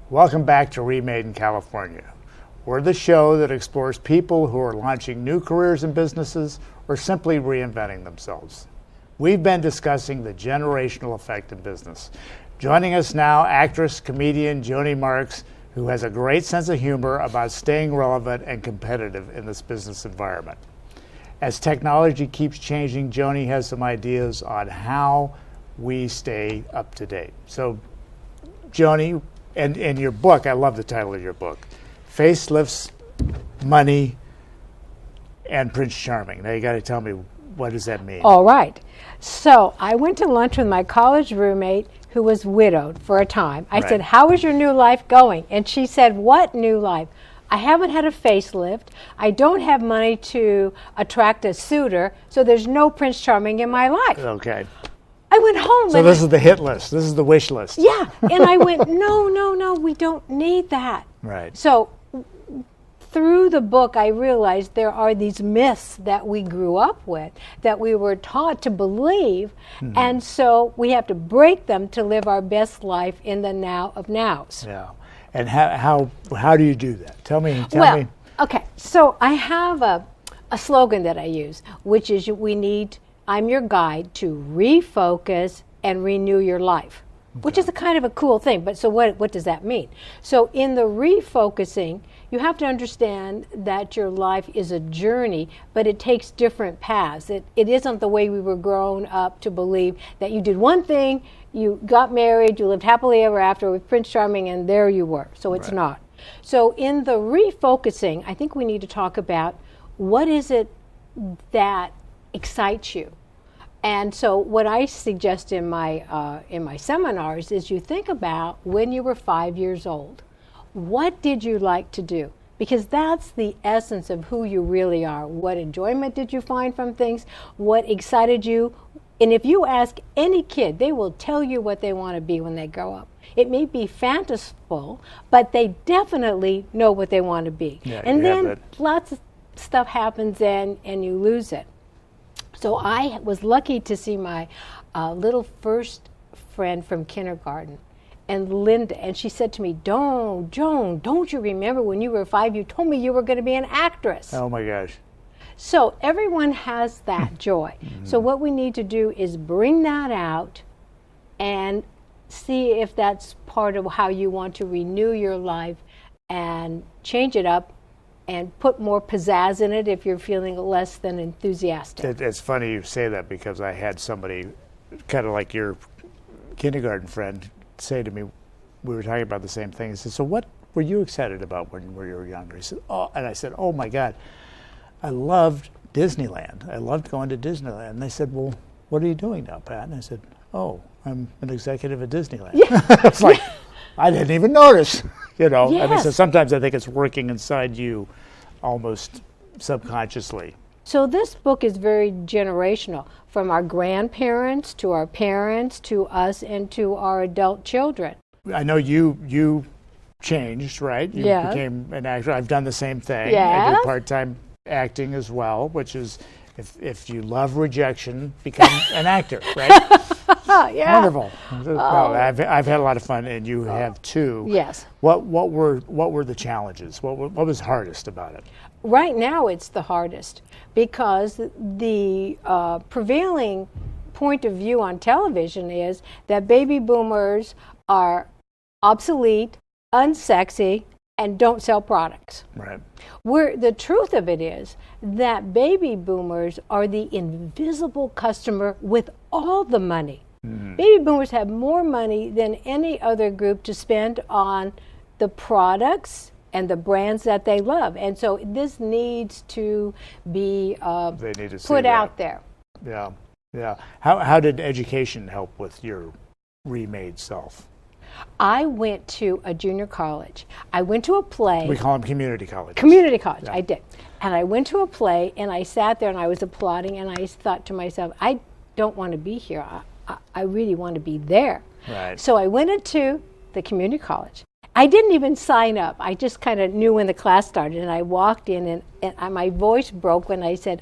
Welcome back to Remade in California. We're the show that explores people who are launching new careers and businesses or simply reinventing themselves. We've been discussing the generational effect in business. Joining us now, actress, comedian Joanie Marx, who has a great sense of humor about staying relevant and competitive in this business environment. As technology keeps changing, Joanie has some ideas on how we stay up to date. So, Joanie, and in your book, I love the title of your book, Facelifts, Money, and Prince Charming. Now you got to tell me, what does that mean? All right. So I went to lunch with my college roommate who was widowed for a time. I said, how is your new life going? And she said, what new life? I haven't had a facelift. I don't have money to attract a suitor, so there's no Prince Charming in my life. Okay. I went home. So this is the hit list. This is the wish list. Yeah. And I went, no, we don't need that. Right. So through the book, I realized there are these myths that we grew up with, that we were taught to believe, and so we have to break them to live our best life in the now of nows. Yeah. And how do you do that? Tell me. Okay. So I have a slogan that I use, which is I'm your guide to refocus and renew your life, which is a kind of a cool thing. But so what does that mean? So in the refocusing, you have to understand that your life is a journey, but it takes different paths. It isn't the way we were grown up to believe that you did one thing, you got married, you lived happily ever after with Prince Charming, and there you were. So it's not. So in the refocusing, I think we need to talk about what is it that excites you. And so what I suggest in my seminars is you think about when you were 5 years old. What did you like to do? Because that's the essence of who you really are. What enjoyment did you find from things? What excited you? And if you ask any kid, they will tell you what they want to be when they grow up. It may be fanciful, but they definitely know what they want to be. Yeah, and then lots of stuff happens and you lose it. So I was lucky to see my little first friend from kindergarten, and Linda, and she said to me, Joan, don't you remember when you were 5, you told me you were going to be an actress? Oh my gosh. So everyone has that joy. So what we need to do is bring that out and see if that's part of how you want to renew your life and change it up and put more pizzazz in it if you're feeling less than enthusiastic. It's funny you say that, because I had somebody, kind of like your kindergarten friend, say to me, we were talking about the same thing. He said, so what were you excited about when you were younger? He said, oh, and I said, oh my God, I loved Disneyland. I loved going to Disneyland. And they said, well, what are you doing now, Pat? And I said, oh, I'm an executive at Disneyland. Yeah. It's like, I didn't even notice, you know. Yes. I mean, so sometimes I think it's working inside you almost subconsciously. So this book is very generational, from our grandparents to our parents to us and to our adult children. I know you changed, right? You became an actor. I've done the same thing. I do part-time acting as well, which is, if you love rejection, become an actor, right? Wonderful. No, I've had a lot of fun, and you have too. Yes. What were the challenges? What was hardest about it? Right now, it's the hardest because the prevailing point of view on television is that baby boomers are obsolete, unsexy, and don't sell products. Right. The truth of it is that baby boomers are the invisible customer with all the money. Baby boomers have more money than any other group to spend on the products and the brands that they love. And so this needs to be put out there. Yeah, yeah. How did education help with your remade self? I went to a junior college. I went to a play. We call them community colleges. Community college, yeah. I did. And I went to a play, and I sat there, and I was applauding, and I thought to myself, I don't want to be here. I really want to be there. Right. So I went into the community college. I didn't even sign up. I just kind of knew when the class started, and I walked in, and my voice broke when I said,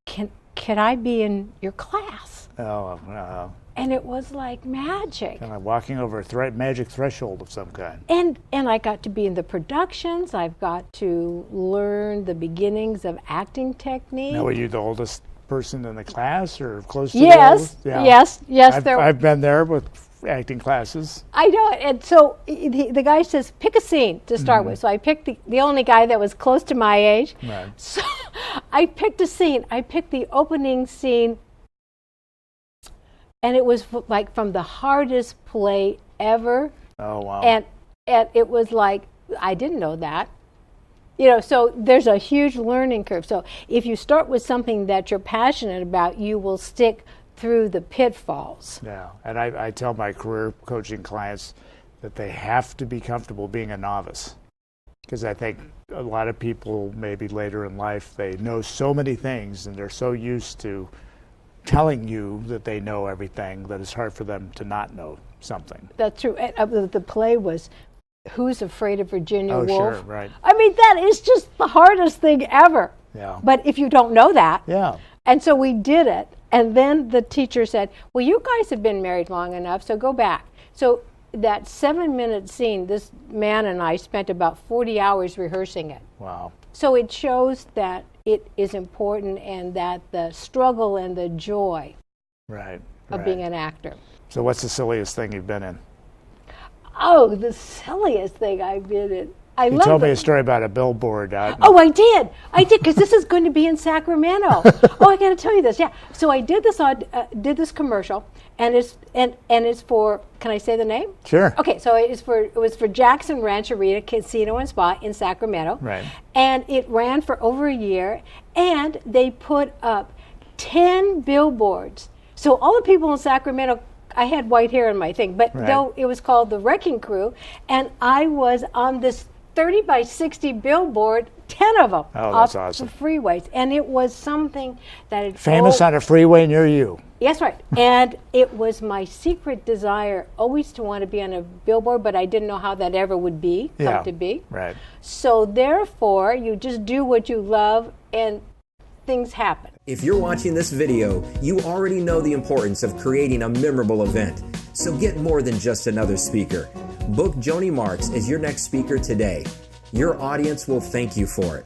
can I be in your class? Oh, and it was like magic. Kind of walking over a magic threshold of some kind. And I got to be in the productions. I've got to learn the beginnings of acting technique. Now, were you the oldest person in the class, or close to Yes, the oldest? yes. I've been there with acting classes. I know, and so the guy says, pick a scene to start with. So I picked the only guy that was close to my age. Right. So I picked a scene. I picked the opening scene, and it was like from the hardest play ever. Oh, wow. And it was like, I didn't know that. So there's a huge learning curve. So if you start with something that you're passionate about, you will stick through the pitfalls. Yeah, and I tell my career coaching clients that they have to be comfortable being a novice, because I think a lot of people maybe later in life, they know so many things and they're so used to telling you that they know everything that it's hard for them to not know something. That's true. The play was Who's Afraid of Virginia Woolf? Sure, right. I mean, that is just the hardest thing ever. Yeah. But if you don't know that, Yeah. And so we did it. And then the teacher said, well, you guys have been married long enough, so go back. So that 7-minute scene, this man and I spent about 40 hours rehearsing it. Wow. So it shows that it is important, and that the struggle and the joy Right. of being an actor. So what's the silliest thing you've been in? Oh, the silliest thing I've been in. You told me a story about a billboard out. Oh, I did, because this is going to be in Sacramento. Oh, I got to tell you this. Yeah, so I did this commercial, and it's for. Can I say the name? Sure. Okay, so it was for Jackson Rancherita Casino and Spa in Sacramento. Right. And it ran for over a year, and they put up 10 billboards. So all the people in Sacramento. I had white hair in my thing, but though it was called the Wrecking Crew, and I was on this 30 by 60 billboard, 10 of them that's awesome. The freeways, and it was something that had Famous on a freeway near you. Yes, right. And it was my secret desire always to want to be on a billboard, but I didn't know how that ever would come to be. Right. So therefore, you just do what you love, and things happen. If you're watching this video, you already know the importance of creating a memorable event. So get more than just another speaker. Book Joanie Marx as your next speaker today. Your audience will thank you for it.